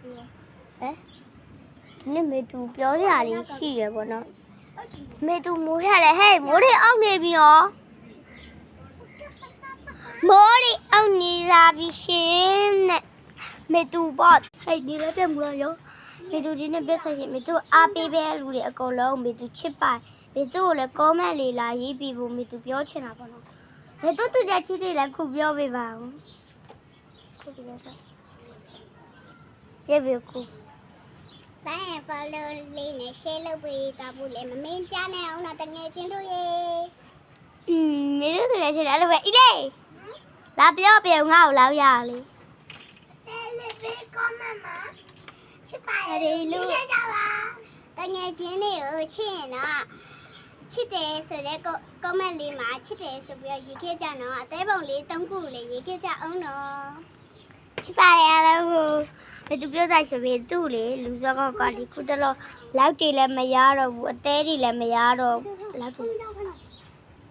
ဒီနေ့မေသူပြောစရာလေးရှိရပေါ့နော်မေသူမိုးရတယ်ဟဲ့မိုးတွေအောက်နေပြီရောမိုးတွေအောက်နေလာပြီရှင်နဲ့မေသူပေါ့ဟဲ့ဒီလည်းတက်မလို့ရောမေသူဒီနေ့ပြဆက်ရှင်မေသူအားပေးပဲလူတွေအကုန်လုံးမေသူချစ်ပါမေသူကိုလည်းကောမန့်လေးလာရေးပြီးဖို့မေသူပြောချင်တာပေါ့နော်မေသူသူကြချစ်တယ်လည်းခုပြောပေးပါဦးခုပြောတာပြေခု တိုင်း follow လေးနဲ့ share လုပ်ပေးတာဘူးလေမမင်းကြားနေအောင်တော့တငယ်ချင်းတို့ရေ မင်းတို့လည်းချစ်တယ်အဲ့လိုပဲဤလေးလာပြောပြငါ့ကိုလောက်ရလေ တယ်လေဘေး comment မှာချစ်ပါတယ်လူကြကြပါတငယ်ချင်းတွေကိုချစ်ရင်တော့ချစ်တယ်ဆိုတဲ့ comment လေးမှာချစ်တယ်ဆိုပြီးတော့ရေးခဲ့ကြတော့အသေးပုံလေး3ခုလေးရေးခဲ့ကြအောင်တော့ ချစ်ပါတယ်အားလုံးကိုမေသူပြောဆိုင်ဆိုပြီးသူ့လေလူစောကောက်ကဒီခုတလောလောက်တွေလည်းမရတော့ဘူးအသေးတွေလည်းမရတော့လောက်တွေ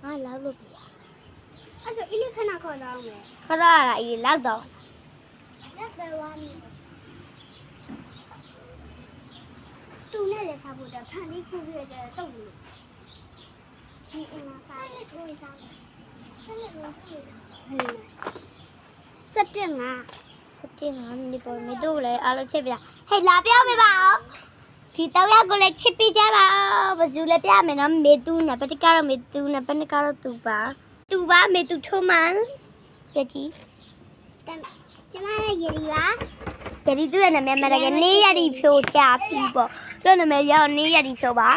ငါလောက်လို့ပြရ အဲ့ဆိုအီလေးခဏခေါ်တော့မယ် ခသားရတာအေးလောက်တော့ လက်ပဲဝါမီတူနဲ့လည်းစားဖို့တော့ဖန်လေးခုပြရတဲ့တုတ်လို့ဒီအင်မစားနဲ့ထိုးစားဆက်လက်လို့ဖြစ်နေတာ17ငါ စတင်ငါမိနစ်ပေါ်မေသူ့ကိုလည်းအားလုံးချစ်ပြဟဲ့လာပြောပေးပါဦးဒီတော့ရက်ကိုလည်းချစ်ပြကြပါဦးဘယ်သူလဲပြမယ်နော်မေသူနဲ့ပတိကတော့မေသူနဲ့ပဏိကတော့သူပါမေသူထုံးမှန်ရတီ ကျမရဲ့ရည်ပါ ရတီသူ့ရဲ့နာမည်မှလည်းနေရတီဖြိုကြပြီပေါ့သူ့နာမည်ရောက်နေရတီဖြိုပါ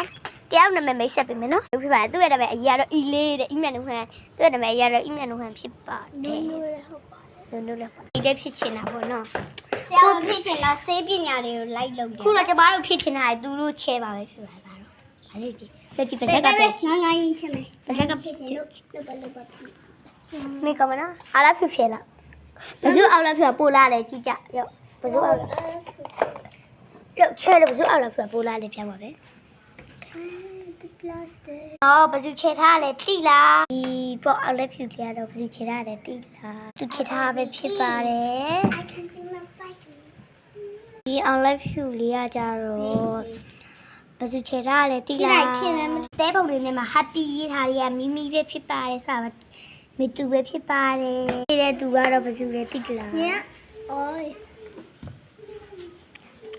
တယောက်နာမည်မိတ်ဆက်ပေးမယ်နော်ဖြစ်ပါတယ်သူ့ရဲ့နာမည်အကြီးကတော့အီလေးတဲ့အီမြတ်နုဟန်သူ့ရဲ့နာမည်အကြီးကတော့အီမြတ်နုဟန်ဖြစ်ပါတယ် နိုးလည်းဟုတ်ပါ လုံးလုံးလည်းဒီလည်းဖြစ်ချင်တာပေါ့နော် ဆရာတို့ဖြစ်ချင်တော့ဆေးပညာတွေကိုလိုက်လုပ်တယ် ခုတော့ကျမတို့ဖြစ်ချင်တာသူတို့ချဲပါပဲဖြစ်ပါတော့ဗါလေးကြည့်ကြည့်ပါဇက်ကပဲ ငါရင်ချင်မယ် ပါဇက်က ဖြစ်ချင်လို့လုပ်ပါ မိကမနော်အားလားဖြစ်ဖြစ်လားဘယ်သူအောက်လားဖြစ်ပို့လာတယ်ကြည့်ကြရောဘယ်သူအောက်လားလောက်ချဲလို့ဘယ်သူအောက်လားဖြစ်ပို့လာတယ်ပြန်ပါပဲ အော်ဘယ်သူချေထားလဲတိလားဒီပေါ့အောက်လည်းဖြစ်ကြတော့ဘယ်သူချေထားလဲတိလားသူချေထားပဲဖြစ်ပါတယ် I can see my fight ဒီအောင်လိုက်ဖြူလေးရကြတော့ဘယ်သူချေထားလဲတိလားတဲပုံလေးနဲ့မှာ happy ရေးထားရမိမိပဲဖြစ်ပါတယ်စပါမေတူပဲဖြစ်ပါတယ်တဲ့သူကတော့ဘယ်သူလဲတိလား ညအိုး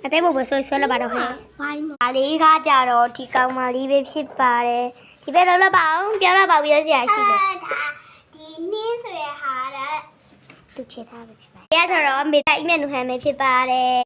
အတဲပုံပဲဆွဲလာပါတော့ခင် ဝိုင်းမ ဒါလေးကကြတော့ဒီကောင်မလေးပဲဖြစ်ပါတယ်ဒီဘက်တော့လောက်ပါအောင်ပြောလာပါပြီးရစရာရှိတယ် ဒါဒီနင်းဆိုရဟာတဲ့ သူချေထားပဲဖြစ်ပါတယ်။အဲဆိုတော့မေတ္တာအီးမြတ်နုဟန်ပဲဖြစ်ပါတယ်